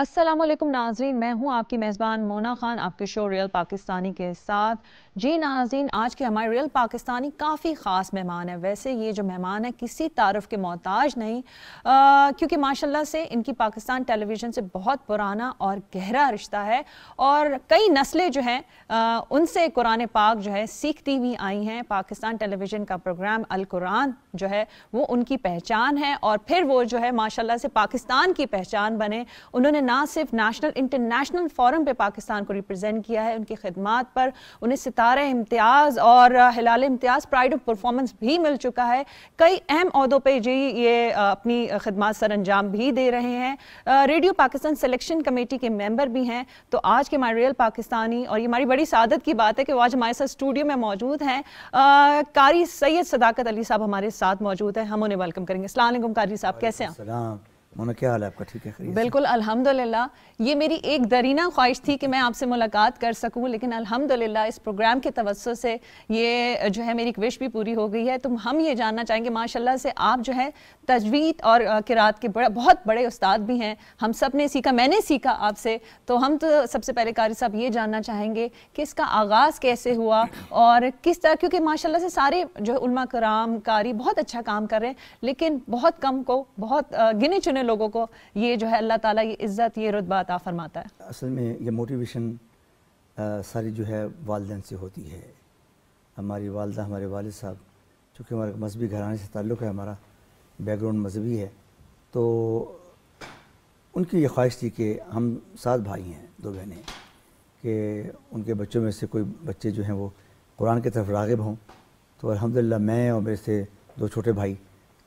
السلام علیکم ناظرین، میں ہوں آپ کی میزبان مونا خان آپ کے شو ریئل پاکستانی کے ساتھ۔ جی ناظرین، آج کے ہمارے ریئل پاکستانی کافی خاص مہمان ہیں۔ ویسے یہ جو مہمان ہیں کسی تعارف کے محتاج نہیں، کیونکہ ماشاءاللہ سے ان کی پاکستان ٹیلی ویژن سے بہت پرانا اور گہرا رشتہ ہے، اور کئی نسلیں جو ہیں ان سے قرآن پاک جو ہے سیکھتی ہوئی آئی ہیں۔ پاکستان ٹیلی ویژن کا پروگرام القرآن جو ہے وہ ان کی پہچان ہے، اور پھر وہ جو ہے ماشاءاللہ سے پاکستان کی پہچان بنے۔ انہوں نے نہ صرف نیشنل انٹرنیشنل فورم پہ پاکستان کو ریپرزینٹ کیا ہے، ان کی خدمات پر انہیں ستارہ امتیاز اور ہلال امتیاز پرائڈ آف پرفارمنس بھی مل چکا ہے۔ کئی اہم عہدوں پہ جی یہ اپنی خدمات سر انجام بھی دے رہے ہیں۔ ریڈیو پاکستان سلیکشن کمیٹی کے ممبر بھی ہیں۔ تو آج کے ہمارے ریئل پاکستانی، اور یہ ہماری بڑی سعادت کی بات ہے کہ وہ آج ہمارے ساتھ اسٹوڈیو میں موجود ہیں، قاری سید صداقت علی صاحب ہمارے ساتھ موجود ہیں۔ ہم انہیں ویلکم کریں گے۔ السلام علیکم قاری صاحب، کیسے ہیں؟ السلام مونا، کیا حال ہے آپ کا؟ ٹھیک ہے، خیریت؟ بالکل الحمدللہ۔ یہ میری ایک درینہ خواہش تھی کہ میں آپ سے ملاقات کر سکوں، لیکن الحمدللہ اس پروگرام کے توسط سے یہ جو ہے میری ایک وش بھی پوری ہو گئی ہے۔ تو ہم یہ جاننا چاہیں گے، ماشاءاللہ سے آپ جو ہے تجوید اور قرات کے بہت بڑے استاد بھی ہیں، ہم سب نے سیکھا، میں نے سیکھا آپ سے۔ تو ہم تو سب سے پہلے قاری صاحب یہ جاننا چاہیں گے کہ اس کا آغاز کیسے ہوا اور کس طرح، کیونکہ ماشاءاللہ سے سارے جو علماء کرام قاری بہت اچھا کام کر رہے ہیں، لیکن بہت کم کو، بہت گنے چنے لوگوں کو یہ جو ہے اللہ تعالیٰ یہ عزت، یہ رتبہ عطا فرماتا ہے۔ اصل میں یہ موٹیویشن ساری جو ہے والدین سے ہوتی ہے۔ ہماری والدہ، ہمارے والد صاحب، چونکہ ہمارا مذہبی گھرانے سے تعلق ہے، ہمارا بیک گراؤنڈ مذہبی ہے، تو ان کی یہ خواہش تھی کہ ہم 7 بھائی ہیں، 2 بہنیں، کہ ان کے بچوں میں سے کوئی بچے جو ہیں وہ قرآن کی طرف راغب ہوں۔ تو الحمدللہ میں اور میرے سے 2 چھوٹے بھائی،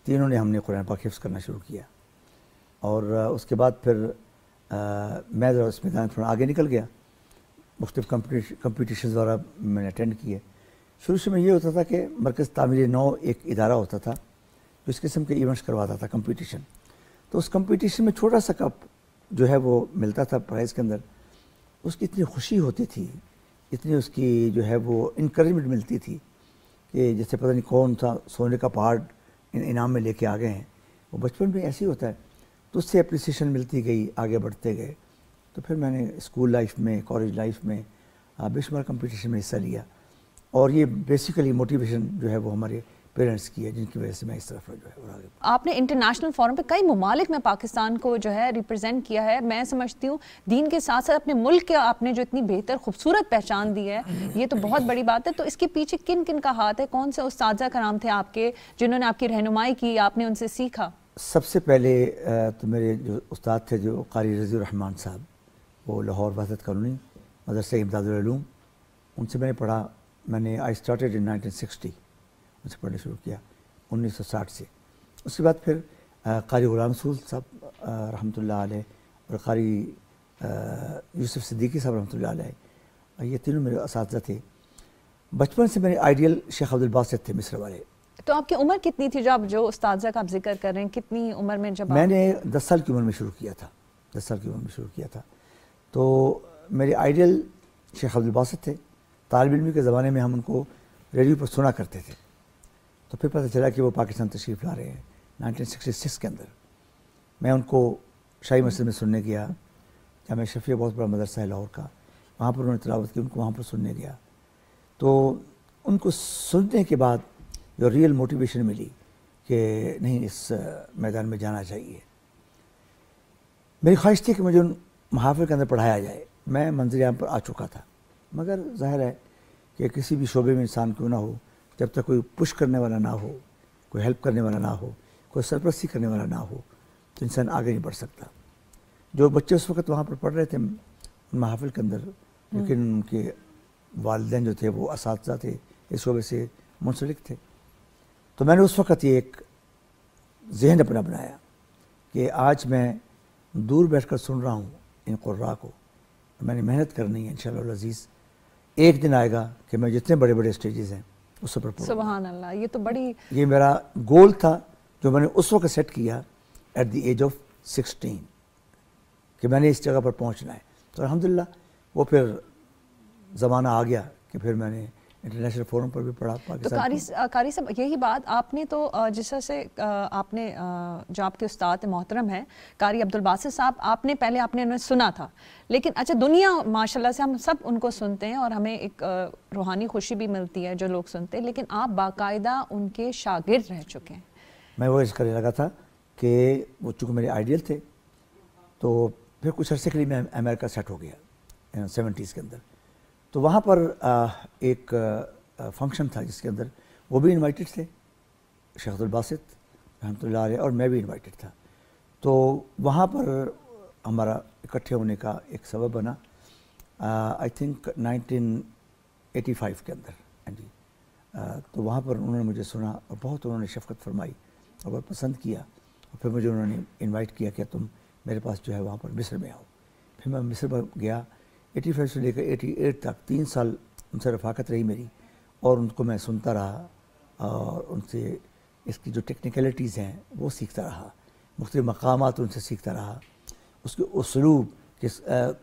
تینوں نے ہم نے قرآن پاک حفظ کرنا شروع کیا، اور اس کے بعد پھر میں ذرا اس میدان تھوڑا آگے نکل گیا، مختلف کمپٹیشنز وغیرہ میں نے اٹینڈ کیے۔ شروع میں یہ ہوتا تھا کہ مرکز تعمیر نو ایک ادارہ ہوتا تھا جو اس قسم کے ایونٹس کرواتا تھا، کمپٹیشن۔ تو اس کمپٹیشن میں چھوٹا سا کپ جو ہے وہ ملتا تھا پرائز کے اندر، اس کی اتنی خوشی ہوتی تھی، اتنی اس کی جو ہے وہ انکریجمنٹ ملتی تھی کہ جیسے پتہ نہیں کون سا سونے کا پہاڑ انعام میں لے کے آ گئے ہیں۔ وہ بچپن میں ایسے ہی ہوتا ہے، تو اس سے اپریسیشن ملتی گئی، آگے بڑھتے گئے۔ تو پھر میں نے اسکول لائف میں، کالج لائف میں بے شمار کمپٹیشن میں حصہ لیا، اور یہ بیسیکلی موٹیویشن جو ہے وہ ہمارے پیرنٹس کی ہے، جن کی وجہ سے میں اس طرف جو ہے آگے۔ آپ نے انٹرنیشنل فورم پہ کئی ممالک میں پاکستان کو جو ہے ریپرزینٹ کیا ہے۔ میں سمجھتی ہوں دین کے ساتھ ساتھ اپنے ملک کے آپ نے جو اتنی بہتر خوبصورت پہچان دی ہے، یہ تو بہت بڑی بات ہے۔ تو اس کے پیچھے کن کن کا ہاتھ ہے؟ کون سے اساتذہ کرام تھے آپ کے جنہوں نے آپ کی رہنمائی کی، آپ نے ان سے سیکھا؟ سب سے پہلے تو میرے جو استاد تھے، جو قاری رضی الرحمن صاحب، وہ لاہور وحدت کالونی مدرسہ امداد العلوم، ان سے میں نے پڑھا۔ میں نے آئی اسٹارٹیڈ ان 1960، ان سے پڑھنا شروع کیا 1960 سے۔ اس کے بعد پھر قاری غلام رسول صاحب رحمۃ اللہ علیہ، اور قاری یوسف صدیقی صاحب رحمۃ اللہ علیہ، یہ تینوں میرے اساتذہ تھے۔ بچپن سے میرے آئیڈیل شیخ عبدالباسط تھے، مصر والے۔ تو آپ کی عمر کتنی تھی جو اساتذہ کا آپ ذکر کر رہے ہیں؟ کتنی عمر میں جب میں نے 10 سال کی عمر میں شروع کیا تھا، 10 سال کی عمر میں شروع کیا تھا۔ تو میرے آئیڈیل شیخ عبدالباسط تھے۔ طالب علمی کے زمانے میں ہم ان کو ریڈیو پر سنا کرتے تھے، تو پھر پتہ چلا کہ وہ پاکستان تشریف لا رہے ہیں 1966 کے اندر۔ میں ان کو شاہی مسجد میں سننے گیا، جامعہ شفیع بہت بڑا مدرسہ ہے لاہور کا، وہاں پر انہوں نے تلاوت کی، ان کو وہاں پر سننے گیا۔ تو ان کو سننے کے بعد جو ریئل موٹیویشن ملی کہ نہیں، اس میدان میں جانا چاہیے۔ میری خواہش تھی کہ مجھے ان محافل کے اندر پڑھایا جائے۔ میں منظر عام پر آ چکا تھا، مگر ظاہر ہے کہ کسی بھی شعبے میں انسان کیوں نہ ہو، جب تک کوئی پش کرنے والا نہ ہو، کوئی ہیلپ کرنے والا نہ ہو، کوئی سرپرستی کرنے والا نہ ہو، تو انسان آگے نہیں بڑھ سکتا۔ جو بچے اس وقت وہاں پر پڑھ رہے تھے ان محافل کے اندر، لیکن ان کے والدین جو تھے وہ اساتذہ تھے، اس شعبے سے منسلک تھے، تو میں نے اس وقت یہ ایک ذہن اپنا بنایا کہ آج میں دور بیٹھ کر سن رہا ہوں ان قراء کو، میں نے محنت کرنی ہے انشاءاللہ العزیز۔ ایک دن آئے گا کہ میں جتنے بڑے بڑے اسٹیجز ہیں اس پر پڑھوں۔ سبحان اللہ، یہ تو بڑی، یہ میرا گول تھا جو میں نے اس وقت سیٹ کیا ایٹ دی ایج آف 16، کہ میں نے اس جگہ پر پہنچنا ہے۔ تو الحمدللہ وہ پھر زمانہ آ گیا کہ پھر میں نے انٹرنیشنل فورم پر بھی پڑھا تو پاکستان. قاری صاحب یہی بات آپ نے تو جس طرح سے آپ نے جو آپ کے استاد محترم ہیں قاری عبدالباسط صاحب، آپ نے پہلے انہیں سنا تھا، لیکن اچھا دنیا ماشاء اللہ سے ہم سب ان کو سنتے ہیں اور ہمیں ایک روحانی خوشی بھی ملتی ہے جو لوگ سنتے ہیں، لیکن آپ باقاعدہ ان کے شاگرد رہ چکے ہیں. میں وہ اس کرنے لگا تھا کہ وہ چونکہ میرے آئیڈیل تھے، تو پھر کچھ عرصے کے لیے میں امریکہ سیٹ ہو گیا 70s کے اندر. تو وہاں پر ایک فنکشن تھا جس کے اندر وہ بھی انوائٹڈ تھے، شیخ عبدالباسط رحمۃ اللہ علیہ، اور میں بھی انوائٹڈ تھا. تو وہاں پر ہمارا اکٹھے ہونے کا ایک سبب بنا آئی تھنک 1985 کے اندر. جی تو وہاں پر انہوں نے مجھے سنا اور بہت انہوں نے شفقت فرمائی اور بہت پسند کیا، اور پھر مجھے انہوں نے انوائٹ کیا کہ تم میرے پاس جو ہے وہاں پر مصر میں آؤ. پھر میں مصر پر گیا 85 سے لے کر 88 تک 3 سال ان سے رفاقت رہی میری، اور ان کو میں سنتا رہا اور ان سے اس کی جو ٹیکنیکلٹیز ہیں وہ سیکھتا رہا، مختلف مقامات ان سے سیکھتا رہا، اس کے اسلوب کہ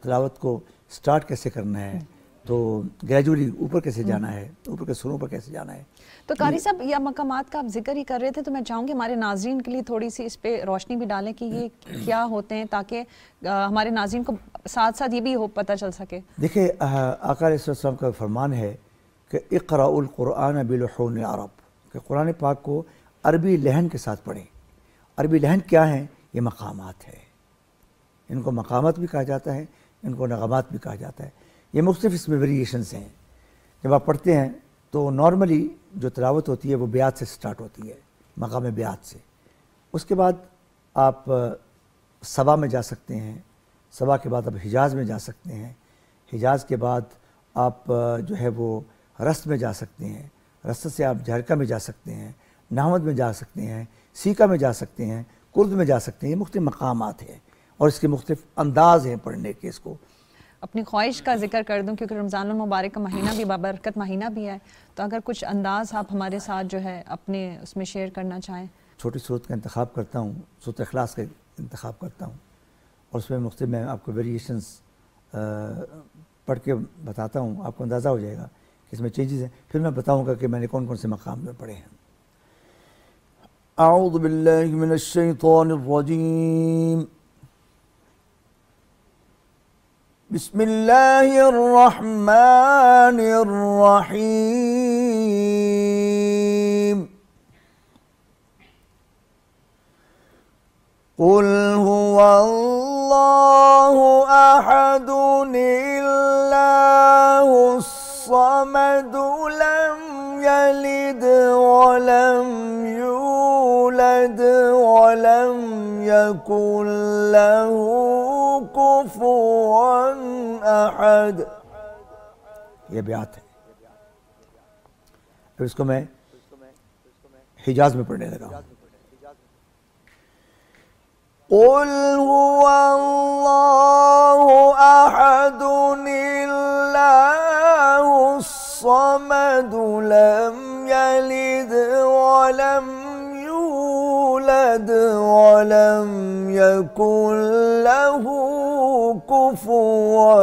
تلاوت کو سٹارٹ کیسے کرنا ہے، تو گریجولی اوپر کیسے جانا ہے، اوپر کے سروں پر کیسے جانا ہے. تو قاری صاحب یہ مقامات کا آپ ذکر ہی کر رہے تھے، تو میں چاہوں گی ہمارے ناظرین کے لیے تھوڑی سی اس پہ روشنی بھی ڈالیں کہ یہ کیا ہوتے ہیں، تاکہ ہمارے ناظرین کو ساتھ ساتھ یہ بھی پتہ چل سکے. دیکھیں آقا علیہ السلام کا فرمان ہے کہ اقرأوا القرآن بلحون العرب، کہ قرآن پاک کو عربی لہن کے ساتھ پڑھیں. عربی لہن کیا ہیں؟ یہ مقامات ہے. ان کو مقامات بھی کہا جاتا ہے، ان کو نغمات بھی کہا جاتا ہے. یہ مختلف اس میں ویریشنز ہیں. جب آپ پڑھتے ہیں تو نارملی جو تلاوت ہوتی ہے وہ بیات سے سٹارٹ ہوتی ہے، مقام بیات سے. اس کے بعد آپ سبا میں جا سکتے ہیں، سبا کے بعد آپ حجاز میں جا سکتے ہیں، حجاز کے بعد آپ جو ہے وہ رست میں جا سکتے ہیں، رست سے آپ جھرکا میں جا سکتے ہیں، نحمد میں جا سکتے ہیں، سیکا میں جا سکتے ہیں، کرد میں جا سکتے ہیں. یہ مختلف مقامات ہیں اور اس کے مختلف انداز ہیں پڑھنے کے. اس کو اپنی خواہش کا ذکر کر دوں کیونکہ رمضان المبارک کا مہینہ بھی بابرکت مہینہ بھی ہے، تو اگر کچھ انداز آپ ہمارے ساتھ جو ہے اپنے اس میں شیئر کرنا چاہیں. چھوٹی صورت کا انتخاب کرتا ہوں، صورت اخلاص کا انتخاب کرتا ہوں، اور اس میں مختلف میں آپ کو ویریشنز پڑھ کے بتاتا ہوں. آپ کو اندازہ ہو جائے گا کہ اس میں چینجز ہیں. پھر میں بتاؤں گا کہ میں نے کون کون سے مقام میں پڑھے ہیں. اعوذ باللہ من الشیطان الرجیم، بسم اللہ الرحمن الرحیم. قل هو اللہ احد اللہ الصمد لم یلد ولم یولد ولم یکن له کفوا احد. یہ بیات ہے. پھر اس کو میں حجاز میں پڑھنے لگا ہوں. قل هو اللہ احد اللہ الصمد لم یلد ولم یولد ولم یکن له کفوا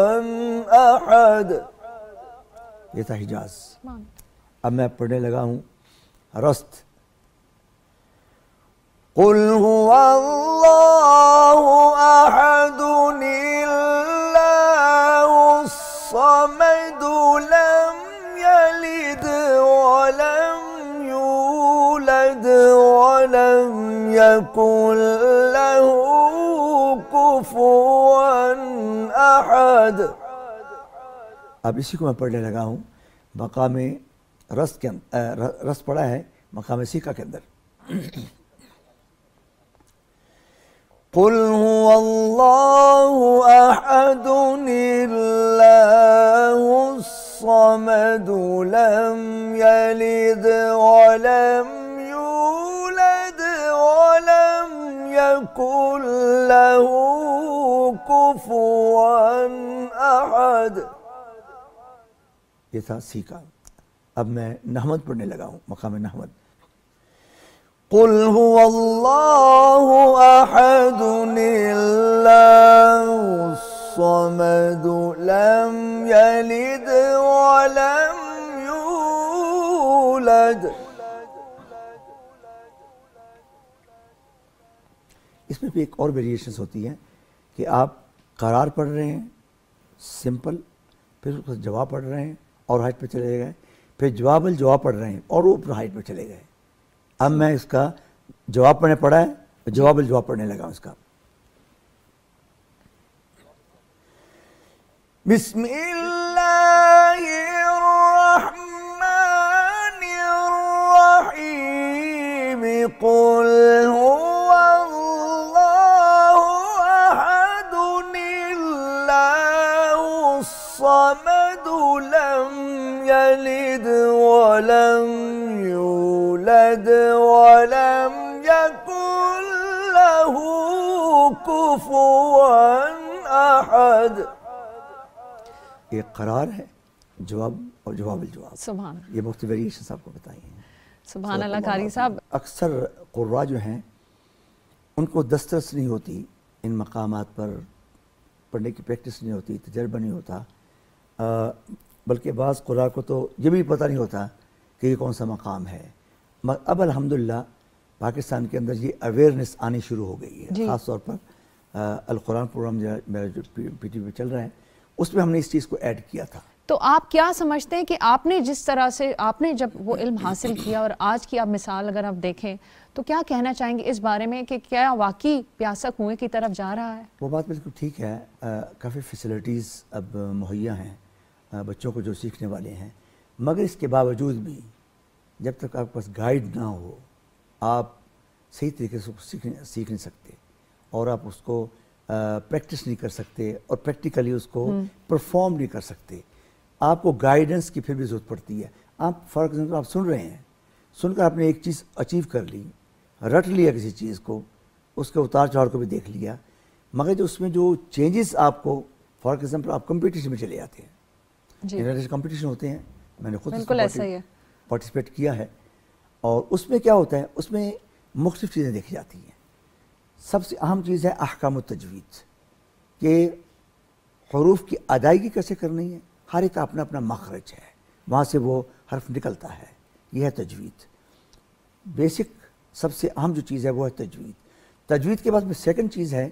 احد. یہ تھا حجاز. اب میں پڑھنے لگا ہوں رست. قل هو اللہ احد اللہ الصمد لم یلد ولم یولد ولم یکن له کفوا احد. اب اسی کو میں پڑھنے لگا ہوں مقام رست کے رست پڑھا ہے مقام سیکا کے اندر. قل هو اللہ احد اللہ الصمد لم یلد ولم یولد ولم یکن له کفوا احد. یہ تھا سیکا. اب میں نحمد پڑھنے لگا ہوں مقام نحمد. قل هو اللہ احد اللہ الصمد لم یلد ولم یولد يولد. اس میں بھی ایک اور ویریشنس ہوتی ہیں کہ آپ قرار پڑھ رہے ہیں سمپل، پھر اس کا جواب پڑھ رہے ہیں اور ہائٹ پہ چلے گئے، پھر جواب الجواب پڑھ رہے ہیں اور اوپر ہائٹ پہ چلے گئے. اب میں اس کا جواب پڑھنے پڑا ہے، جواب الجواب پڑھنے لگا اس کا. بسم اللہ الرحمن الرحیم قل هو اللہ احد اللہ الصمد لم یلد ولم یولد ولم یکن له کفوا احد. ایک قرار ہے، جواب اور جواب الجواب. سبحان اللہ. یہ مختلف ویریشنز آپ کو بتائی ہیں. سبحان اللہ. قاری صاحب، اکثر قراء جو ہیں ان کو دسترس نہیں ہوتی ان مقامات پر، پڑھنے کی پریکٹس نہیں ہوتی، تجربہ نہیں ہوتا، بلکہ بعض قراء کو تو یہ بھی پتہ نہیں ہوتا کہ یہ کون سا مقام ہے. اب الحمدللہ پاکستان کے اندر یہ اویئرنیس آنی شروع ہو گئی ہے. خاص طور پر القرآن پروگرام میرا جو پی ٹی وی چل رہا ہے اس میں ہم نے اس چیز کو ایڈ کیا تھا. تو آپ کیا سمجھتے ہیں کہ آپ نے جس طرح سے آپ نے جب وہ علم حاصل کیا اور آج کی آپ مثال اگر آپ دیکھیں تو کیا کہنا چاہیں گے اس بارے میں کہ کیا واقعی پیاسا کنویں کی طرف جا رہا ہے؟ وہ بات بالکل ٹھیک ہے. کافی فیسلٹیز اب مہیا ہیں بچوں کو جو سیکھنے والے ہیں، مگر اس کے باوجود بھی جب تک آپ کے پاس گائیڈ نہ ہو آپ صحیح طریقے سے سیکھ نہیں سکتے اور آپ اس کو پریکٹس نہیں کر سکتے اور پریکٹیکلی اس کو پرفارم نہیں کر سکتے. آپ کو گائیڈنس کی پھر بھی ضرورت پڑتی ہے. آپ فار ایگزامپل آپ سن رہے ہیں، سن کر آپ نے ایک چیز اچیو کر لی، رٹ لیا کسی چیز کو، اس کے اتار چڑھاؤ کو بھی دیکھ لیا، مگر جو اس میں جو چینجز آپ کو، فار ایگزامپل آپ کمپٹیشن میں چلے جاتے ہیں، انٹرنیشنل کمپٹیشن ہوتے ہیں، میں نے خود پارٹیسپیٹ کیا ہے، اور اس میں کیا ہوتا ہے، اس میں مختلف چیزیں دیکھی جاتی ہیں. سب سے اہم چیز ہے احکام التجوید، کہ حروف کی ادائیگی کیسے کرنی ہے. ہر ایک کا اپنا اپنا مخرج ہے، وہاں سے وہ حرف نکلتا ہے. یہ ہے تجوید. بیسک سب سے اہم جو چیز ہے وہ ہے تجوید. تجوید کے بعد میں سیکنڈ چیز ہے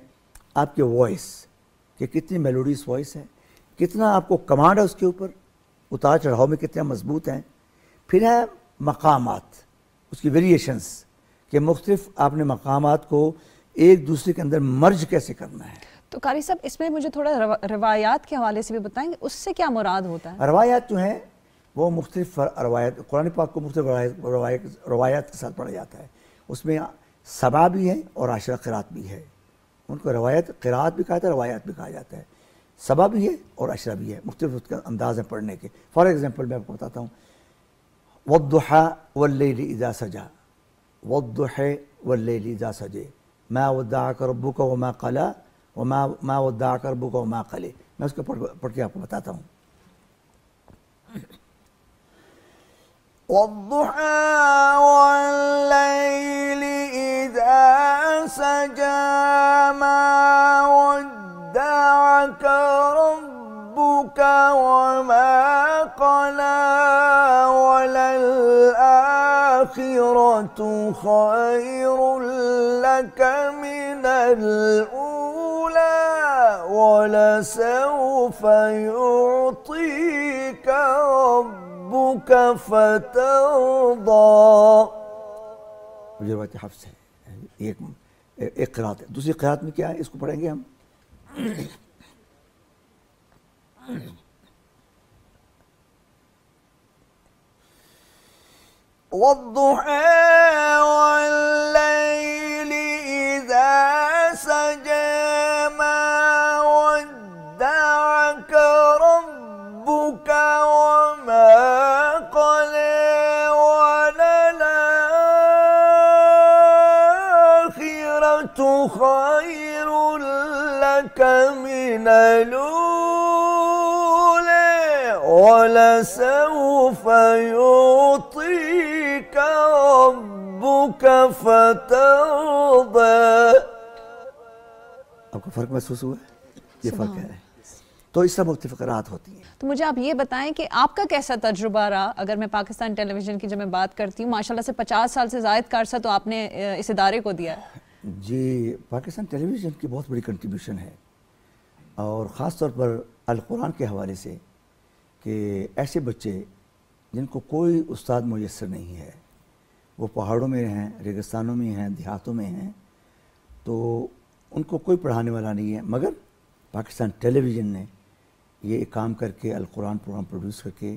آپ کے وائس، کہ کتنی میلوڈیس وائس ہے، کتنا آپ کو کمانڈ ہے اس کے اوپر، اتار چڑھاؤ میں کتنا مضبوط ہیں. پھر ہے مقامات، اس کی ویریشنز، کہ مختلف آپ نے مقامات کو ایک دوسرے کے اندر مرج کیسے کرنا ہے. تو قاری صاحب اس میں مجھے تھوڑا روایات کے حوالے سے بھی بتائیں گے، اس سے کیا مراد ہوتا ہے؟ روایات جو ہیں وہ مختلف روایت، قرآن پاک کو مختلف روایات کے ساتھ پڑھا جاتا ہے. اس میں سبع بھی ہے اور عشرہ قرات بھی ہے. ان کو روایت قرات بھی کہا جاتا ہے، روایات بھی کہا جاتا ہے. سبع بھی ہے اور عشرہ بھی ہے، مختلف اس کا انداز ہے پڑھنے کے. فار ایگزامپل میں آپ کو بتاتا ہوں، والضحى واللیل اذا سجى، والضحى واللیل اذا سجى، ما ودعك ربك وما قلى وما ودعك ربك وما قلى. میں اس کو پڑھ کے آپ کو بتاتا ہوں. والضحى والليل إذا سجى ما ودعك ربك وما قلى وللآخرة خير لك من الأولى ولسوف يعطيك ربك فترضى. یہ روایت حفص ہے. ایک قرات ہے. دوسری قرات میں کیا ہے، اس کو پڑھیں گے ہم. والضحى والليل إذا سجى ما ودعك ربك وما قلى وللآخرة خير لك من الأولى ولسوف يعطيك ربك فترضى. آپ کو فرق محسوس ہوا ہے؟ یہ فرق ہے. تو اس طرح مختلف فقرات ہوتی ہیں. تو مجھے آپ یہ بتائیں کہ آپ کا کیسا تجربہ رہا؟ اگر میں پاکستان ٹیلی ویژن کی جب میں بات کرتی ہوں، ماشاءاللہ سے 50 سال سے زائد کا عرصہ تو آپ نے اس ادارے کو دیا ہے. جی، پاکستان ٹیلی ویژن کی بہت بڑی کنٹریبیوشن ہے، اور خاص طور پر القرآن کے حوالے سے کہ ایسے بچے جن کو کوئی استاد میسر نہیں ہے، وہ پہاڑوں میں ہیں، ریگستانوں میں ہیں، دیہاتوں میں ہیں، تو ان کو کوئی پڑھانے والا نہیں ہے، مگر پاکستان ٹیلی ویژن نے یہ کام کر کے القرآن پروگرام پروڈیوس کر کے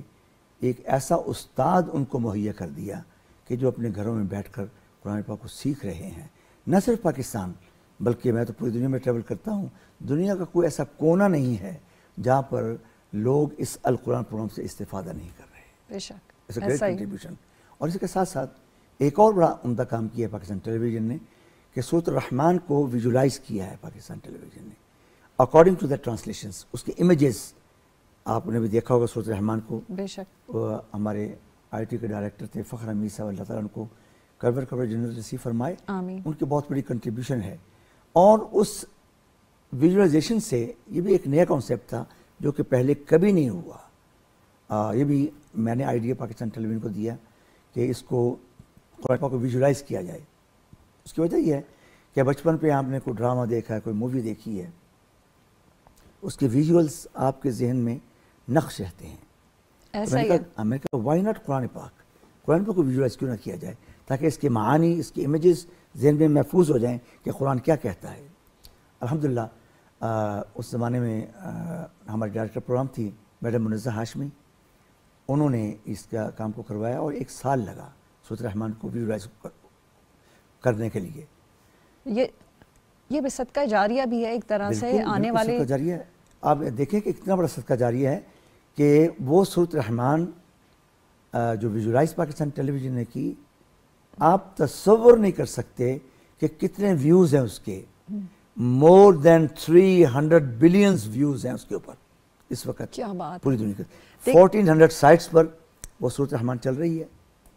ایک ایسا استاد ان کو مہیا کر دیا کہ جو اپنے گھروں میں بیٹھ کر قرآن پاک کو سیکھ رہے ہیں. نہ صرف پاکستان بلکہ میں تو پوری دنیا میں ٹریول کرتا ہوں، دنیا کا کوئی ایسا کونا نہیں ہے جہاں پر لوگ اس القرآن پروگرام سے استفادہ نہیں کر رہے. بے شک گریٹ کنٹریبیوشن. اور اس کے ساتھ ساتھ ایک اور بڑا عمدہ کام کیا ہے پاکستان ٹیلی ویژن نے کہ سورۃ الرحمن کو ویژولائز کیا ہے پاکستان ٹیلی ویژن نے اکارڈنگ ٹو دا ٹرانسلیشنس. اس کے امیجز آپ نے بھی دیکھا ہوگا سورۃ الرحمن کو. بے شک ہمارے آئی ٹی کے ڈائریکٹر تھے فخر حمید صاحب، اللہ تعالیٰ ان کو کور جنرل نصیب فرمائے. آمین. ان کی بہت بڑی کنٹریبیوشن ہے. اور اس ویژولائزیشن سے یہ بھی ایک نیا کانسیپٹ تھا جو کہ پہلے کبھی نہیں ہوا. یہ بھی میں نے آئیڈیا پاکستان ٹیلی ویژن کو دیا کہ اس کو قرآن پاک کو ویژولائز کیا جائے. اس کی وجہ یہ ہے کہ بچپن پہ آپ نے کوئی ڈرامہ دیکھا ہے، کوئی مووی دیکھی ہے، اس کے ویژولز آپ کے ذہن میں نقش رہتے ہیں. ایسا ہی ہے. میں نے کہا وائی ناٹ قرآن پاک کو ویژولائز کیوں نہ کیا جائے تاکہ اس کے معانی، اس کے امیجز ذہن میں محفوظ ہو جائیں کہ قرآن کیا کہتا ہے. الحمدللہ اس زمانے میں ہمارے ڈائریکٹر پروگرام تھی میڈم منزہ ہاشمی، انہوں نے اس کا کام کو کروایا اور 1 سال لگا سورۃ الرحمن کو ویژولائز کرنے کے لیے. یہ بھی صدقہ جاریہ بھی ہے ایک طرح سے آنے والے. صدقہ جاریہ ہے. آپ دیکھیں کہ اتنا بڑا صدقہ جاریہ ہے کہ وہ سورۃ الرحمن جو ویژولائز پاکستان ٹیلی ویژن نے کی، آپ تصور نہیں کر سکتے کہ کتنے ویوز ہیں اس کے. مور دین 300 بلینز ویوز ہیں اس کے اوپر اس وقت. کیا بات. پوری دنیا کے 1400 سائٹس پر وہ سورۃ الرحمن چل رہی ہے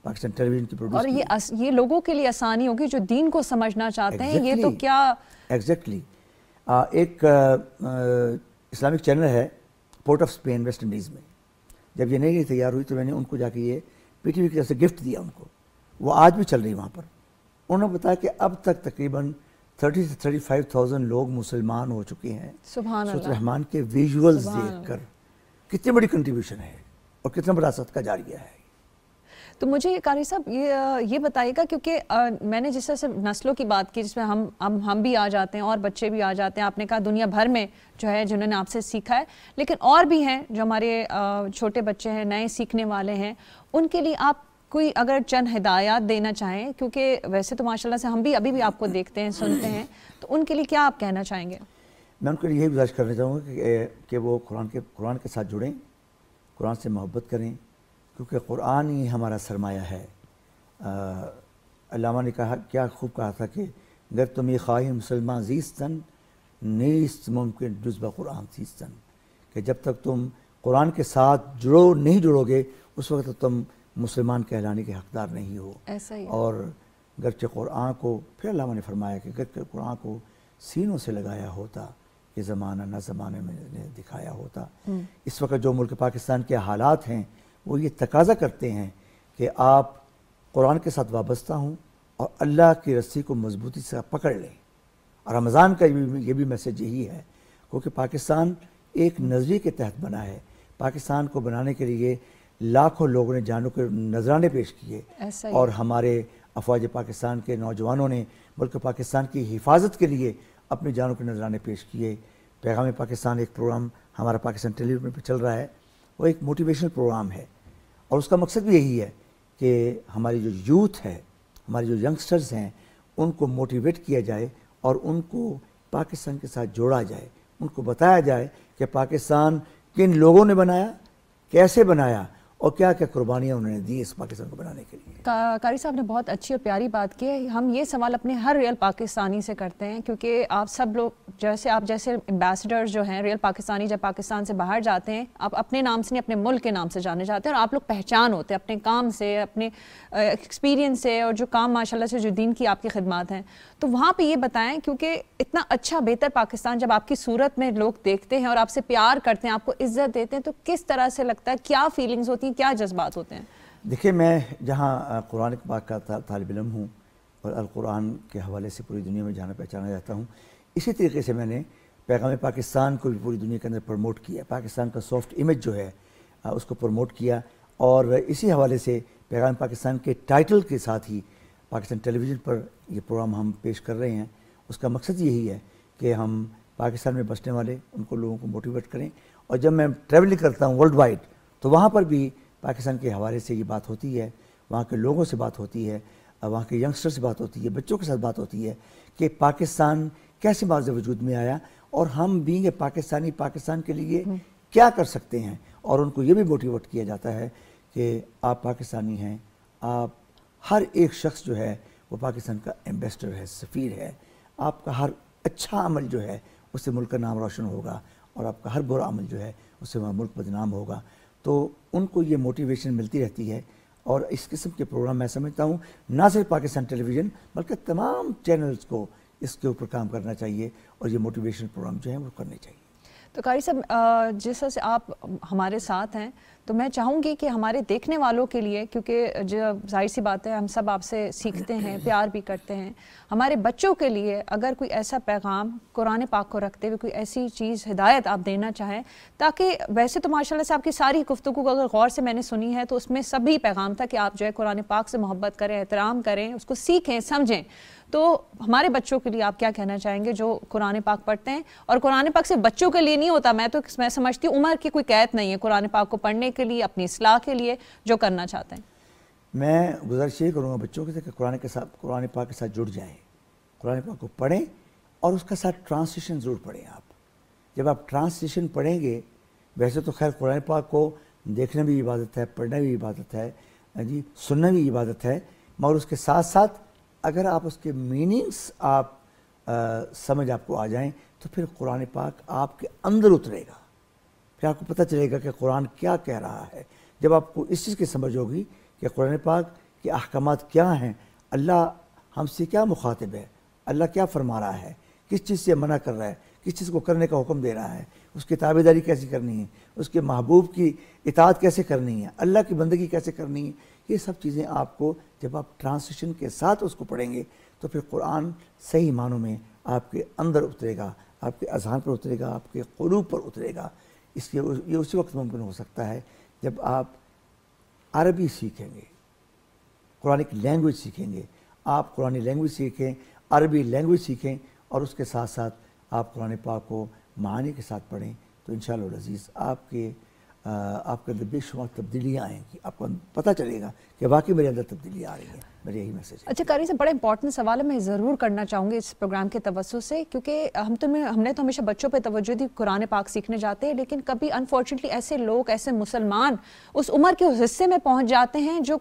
پاکستان ٹیلی ویژن کی پروڈیوس. اور یہ لوگوں کے لیے آسانی ہوگی جو دین کو سمجھنا چاہتے ہیں. یہ تو کیا ایگزیکٹلی. ایک اسلامک چینل ہے Port of Spain West Indies میں. جب یہ نئی تیار ہوئی تو میں نے ان کو جا کے یہ پی ٹی وی کی طرف سے گفٹ دیا ان کو. وہ آج بھی چل رہی وہاں پر. انہوں نے بتایا کہ اب تک تقریباً 30 سے 35,000 لوگ مسلمان ہو چکے ہیں سبحان اللہ سورۃ الرحمن کے ویژولز دیکھ کر. کتنی بڑی کنٹریبیوشن ہے اور کتنا بڑا صدقہ جاریہ ہے. تو مجھے قاری صاحب یہ بتائیے گا، کیونکہ میں نے جس طرح سے نسلوں کی بات کی جس میں ہم بھی آ جاتے ہیں اور بچے بھی آ جاتے ہیں. آپ نے کہا دنیا بھر میں جو ہے جنہوں نے آپ سے سیکھا ہے، لیکن اور بھی ہیں جو ہمارے چھوٹے بچے ہیں، نئے سیکھنے والے ہیں. ان کے لیے آپ کوئی اگر چند ہدایات دینا چاہیں، کیونکہ ویسے تو ماشاءاللہ سے ہم بھی ابھی بھی آپ کو دیکھتے ہیں، سنتے ہیں، تو ان کے لیے کیا آپ کہنا چاہیں گے؟ میں ان کے لیے یہی گزارش کرنا چاہوں گا کہ وہ قرآن کے ساتھ جڑیں، قرآن سے محبت کریں، کیونکہ قرآن ہی ہمارا سرمایہ ہے. علامہ نے کہا، کیا خوب کہا تھا کہ گر تمہیں خواہی مسلمان زیستن نیست ممکن جز قرآن زیستن، کہ جب تک تم قرآن کے ساتھ نہیں جڑو گے اس وقت تم مسلمان کہلانے کے حقدار نہیں ہو. ایسا ہی. اور گرچہ قرآن کو، پھر علامہ نے فرمایا کہ گرچہ قرآن کو سینوں سے لگایا ہوتا یہ زمانہ نہ زمانے میں نے دکھایا ہوتا. اس وقت جو ملک پاکستان کے حالات ہیں وہ یہ تقاضا کرتے ہیں کہ آپ قرآن کے ساتھ وابستہ ہوں اور اللہ کی رسی کو مضبوطی سے پکڑ لیں. اور رمضان کا یہ بھی میسیج یہی ہے، کیونکہ پاکستان ایک نظریے کے تحت بنا ہے. پاکستان کو بنانے کے لیے لاکھوں لوگوں نے جانوں کے نذرانے پیش کیے، اور ہمارے افواج پاکستان کے نوجوانوں نے ملک پاکستان کی حفاظت کے لیے اپنی جانوں کے نذرانے پیش کیے. پیغام پاکستان ایک پروگرام ہمارا پاکستان ٹیلی ویژن پہ چل رہا ہے، وہ ایک موٹیویشنل پروگرام ہے، اور اس کا مقصد بھی یہی ہے کہ ہماری جو یوتھ ہے، ہمارے جو ینگسٹرز ہیں، ان کو موٹیویٹ کیا جائے اور ان کو پاکستان کے ساتھ جوڑا جائے. ان کو بتایا جائے کہ پاکستان کن لوگوں نے بنایا، کیسے بنایا، اور کیا کیا قربانیاں انہوں نے دی اس پاکستان کو بنانے کے لیے. قاری صاحب نے بہت اچھی اور پیاری بات کی ہے. ہم یہ سوال اپنے ہر ریئل پاکستانی سے کرتے ہیں کیونکہ آپ سب لوگ آپ جیسے ایمبیسڈر جو ہیں ریئل پاکستانی جب پاکستان سے باہر جاتے ہیں آپ اپنے نام سے نہیں اپنے ملک کے نام سے جانے جاتے ہیں اور آپ لوگ پہچان ہوتے ہیں اپنے کام سے اپنے ایکسپیرینس سے اور جو کام ماشاءاللہ سے جو دین کی آپ کی خدمات ہیں. تو وہاں پہ یہ بتائیں کیونکہ اتنا اچھا بہتر پاکستان جب آپ کی صورت میں لوگ دیکھتے ہیں اور آپ سے پیار کرتے ہیں آپ کو عزت دیتے ہیں تو کس طرح سے لگتا ہے, کیا فیلنگز ہوتی ہیں, کیا جذبات ہوتے ہیں؟ دیکھیں میں جہاں قرآن پاک کا طالب علم ہوں اور القرآن کے حوالے سے پوری دنیا میں جانا پہچانا جاتا ہوں, اسی طریقے سے میں نے پیغام پاکستان کو بھی پوری دنیا کے اندر پروموٹ کیا, پاکستان کا سافٹ امیج جو ہے اس کو پروموٹ کیا. اور اسی حوالے سے پیغام پاکستان کے ٹائٹل کے ساتھ ہی پاکستان ٹیلی ویژن پر یہ پروگرام ہم پیش کر رہے ہیں. اس کا مقصد یہی ہے کہ ہم پاکستان میں بسنے والے ان کو لوگوں کو موٹیویٹ کریں. اور جب میں ٹریولنگ کرتا ہوں ورلڈ وائڈ تو وہاں پر بھی پاکستان کے حوالے سے یہ بات ہوتی ہے, وہاں کے لوگوں سے بات ہوتی ہے, وہاں کے ینگسٹر سے بات ہوتی ہے, بچوں کے ساتھ بات ہوتی ہے کہ پاکستان کیسے باز وجود میں آیا اور ہم بینگ اے پاکستانی پاکستان کے لیے کیا کر سکتے ہیں. اور ان کو یہ بھی موٹیویٹ کیا جاتا ہے کہ آپ پاکستانی ہیں, آپ ہر ایک شخص جو ہے وہ پاکستان کا ایمبیسڈر ہے, سفیر ہے. آپ کا ہر اچھا عمل جو ہے اس سے ملک کا نام روشن ہوگا اور آپ کا ہر برا عمل جو ہے اس سے ملک بدنام ہوگا. تو ان کو یہ موٹیویشن ملتی رہتی ہے. اور اس قسم کے پروگرام میں سمجھتا ہوں نہ صرف پاکستان ٹیلی ویژن بلکہ تمام چینلز کو اس کے اوپر کام کرنا چاہیے اور یہ موٹیویشن پروگرام جو ہیں وہ کرنے چاہیے. تو قاری صاحب جس طرح سے آپ ہمارے ساتھ ہیں تو میں چاہوں گی کہ ہمارے دیکھنے والوں کے لیے, کیونکہ جو ظاہر سی بات ہے ہم سب آپ سے سیکھتے ہیں, پیار بھی کرتے ہیں, ہمارے بچوں کے لیے اگر کوئی ایسا پیغام قرآن پاک کو رکھتے ہوئے کوئی ایسی چیز ہدایت آپ دینا چاہیں تاکہ ویسے تو ماشاءاللہ سے آپ کی ساری گفتگو کو اگر غور سے میں نے سنی ہے تو اس میں سبھی پیغام تھا کہ آپ جو ہے قرآن پاک سے محبت کریں, احترام کریں, اس کو سیکھیں, سمجھیں. تو ہمارے بچوں کے لیے آپ کیا کہنا چاہیں گے جو قرآن پاک پڑھتے ہیں؟ اور قرآن پاک صرف بچوں کے لیے نہیں ہوتا, میں سمجھتی ہوں عمر کی کوئی قید نہیں ہے قرآن پاک کو پڑھنے کے لیے, اپنی اصلاح کے لیے جو کرنا چاہتے ہیں. میں گزارش یہ کروں گا بچوں کے کہ قرآن پاک کے ساتھ جڑ جائیں, قرآن پاک کو پڑھیں اور اس کا ساتھ ٹرانسلیشن ضرور پڑھیں. جب آپ ٹرانسلیشن پڑھیں گے, ویسے تو خیر قرآن پاک کو دیکھنا بھی عبادت ہے, پڑھنا بھی عبادت ہے جی, سننا بھی عبادت ہے, مگر اس کے ساتھ ساتھ اگر آپ اس کے میننگز آپ سمجھ آپ کو آ جائیں تو پھر قرآن پاک آپ کے اندر اترے گا, پھر آپ کو پتہ چلے گا کہ قرآن کیا کہہ رہا ہے. جب آپ کو اس چیز کی سمجھ ہوگی کہ قرآن پاک کے احکامات کیا ہیں, اللہ ہم سے کیا مخاطب ہے, اللہ کیا فرما رہا ہے, کس چیز سے منع کر رہا ہے, کس چیز کو کرنے کا حکم دے رہا ہے, اس کی تابعداری کیسے کرنی ہے, اس کے محبوب کی اطاعت کیسے کرنی ہے, اللہ کی بندگی کیسے کرنی ہے, یہ سب چیزیں آپ کو جب آپ ٹرانسلیشن کے ساتھ اس کو پڑھیں گے تو پھر قرآن صحیح معنوں میں آپ کے اندر اترے گا, آپ کے اذہان پر اترے گا, آپ کے قلوب پر اترے گا. اس لیے یہ اسی وقت ممکن ہو سکتا ہے جب آپ عربی سیکھیں گے, قرآنک لینگویج سیکھیں گے. آپ قرآنی لینگویج سیکھیں, عربی لینگویج سیکھیں اور اس کے ساتھ ساتھ آپ قرآن پاک کو معانی کے ساتھ پڑھیں تو انشاءاللہ العزیز آپ کے اندر بے شمار تبدیلیاں آئیں گی. آپ کو پتہ چلے گا کہ واقعی میرے اندر تبدیلیاں آ رہی ہیں. میرا یہی میسیج ہے. اچھا قاری صاحب, بڑا امپورٹنٹ سوال ہے, میں ضرور کرنا چاہوں گی اس پروگرام کے توسط سے, کیونکہ ہم نے تو ہمیشہ بچوں پہ توجہ دی, قرآن پاک سیکھنے جاتے ہیں, لیکن کبھی انفارچونیٹلی ایسے لوگ, ایسے مسلمان اس عمر کے حصے میں پہنچ جاتے ہیں جو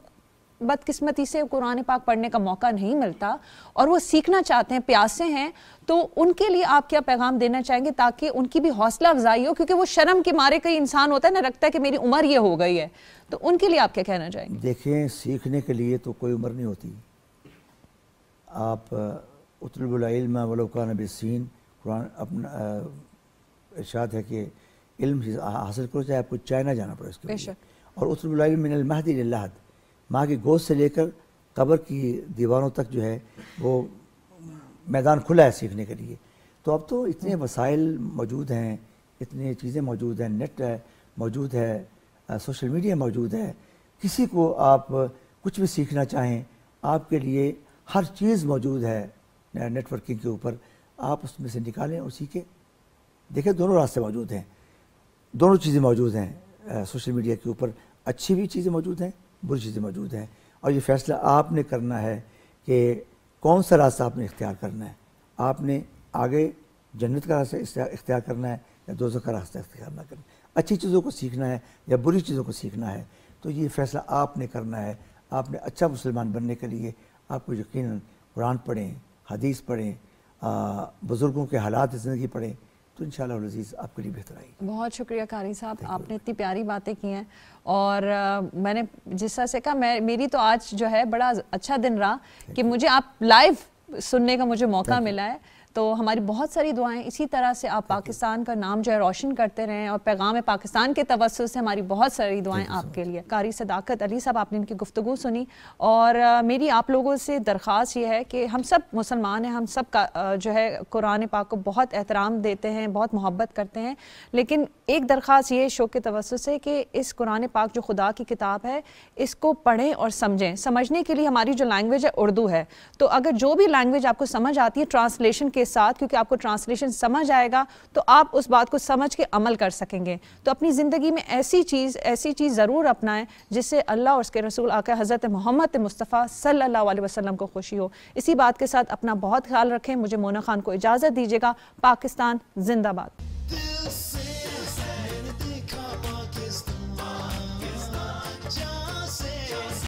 بدقسمتی سے قرآن پاک پڑھنے کا موقع نہیں ملتا اور وہ سیکھنا چاہتے ہیں, پیاسے ہیں, تو ان کے لیے آپ کیا پیغام دینا چاہیں گے تاکہ ان کی بھی حوصلہ افزائی ہو, کیونکہ وہ شرم کے مارے کئی انسان ہوتا ہے نا, رکھتا ہے کہ میری عمر یہ ہو گئی ہے, تو ان کے لیے آپ کیا کہنا چاہیں گے؟ دیکھیں سیکھنے کے لیے تو کوئی عمر نہیں ہوتی. آپ اطلبوا العلم ولو کان بالسین, قرآن اپنا ارشاد ہے کہ علم حاصل کرو چاہے آپ کو چائنا جانا پڑے اس کے لیے. اور اطلبوا العلم من المہد الی اللحد, ماں کی گود سے لے کر قبر کی دیواروں تک جو ہے وہ میدان کھلا ہے سیکھنے کے لیے. تو اب تو اتنے وسائل موجود ہیں, اتنی چیزیں موجود ہیں, نیٹ موجود ہے, سوشل میڈیا موجود ہے, کسی کو آپ کچھ بھی سیکھنا چاہیں آپ کے لیے ہر چیز موجود ہے نیٹ ورکنگ کے اوپر, آپ اس میں سے نکالیں اور سیکھیں. دیکھیں دونوں راستے موجود ہیں, دونوں چیزیں موجود ہیں سوشل میڈیا کے اوپر, اچھی بھی چیزیں موجود ہیں, بری چیزیں موجود ہیں, اور یہ فیصلہ آپ نے کرنا ہے کہ کون سا راستہ آپ نے اختیار کرنا ہے. آپ نے آگے جنت کا راستہ اختیار کرنا ہے یا دوزخ کا راستہ اختیار نہ کرنا ہے, اچھی چیزوں کو سیکھنا ہے یا بری چیزوں کو سیکھنا ہے, تو یہ فیصلہ آپ نے کرنا ہے. آپ نے اچھا مسلمان بننے کے لیے آپ کو یقیناً قرآن پڑھیں، حدیث پڑھیں، بزرگوں کے حالات زندگی پڑھیں، تو انشاءاللہ العزیز آپ کے لیے بہتر آئے گی۔ بہت شکریہ قاری صاحب، آپ نے اتنی پیاری باتیں کی ہیں، اور میں نے جس طرح سے کہا میری تو آج جو ہے بڑا اچھا دن رہا کہ مجھے آپ لائیو سننے کا مجھے موقع ملا ہے۔ تو ہماری بہت ساری دعائیں اسی طرح سے آپ پاکستان کا نام جو ہے روشن کرتے رہیں، اور پیغام پاکستان کے توسط سے ہماری بہت ساری دعائیں آپ کے لیے۔ قاری صداقت علی صاحب، آپ نے ان کی گفتگو سنی، اور میری آپ لوگوں سے درخواست یہ ہے کہ ہم سب مسلمان ہیں، ہم سب کا جو ہے قرآن پاک کو بہت احترام دیتے ہیں، بہت محبت کرتے ہیں، لیکن ایک درخواست یہ شو کے توسط سے کہ اس قرآن پاک جو خدا کی کتاب ہے اس کو پڑھیں اور سمجھیں۔ سمجھنے کے لیے ہماری جو لینگویج ہے اردو ہے، تو اگر جو بھی لینگویج آپ کو سمجھ آتی ہے ٹرانسلیشن کے ساتھ، کیونکہ آپ کو ٹرانسلیشن سمجھ آئے گا تو آپ اس بات کو سمجھ کے عمل کر سکیں گے۔ تو اپنی زندگی میں ایسی چیز ضرور اپنائیں جس سے اللہ اور اس کے رسول آقا حضرت محمد مصطفیٰ صلی اللہ علیہ وسلم کو خوشی ہو۔ اسی بات کے ساتھ اپنا بہت خیال رکھیں۔ مجھے مونا خان کو اجازت دیجیے گا۔ پاکستان زندہ باد۔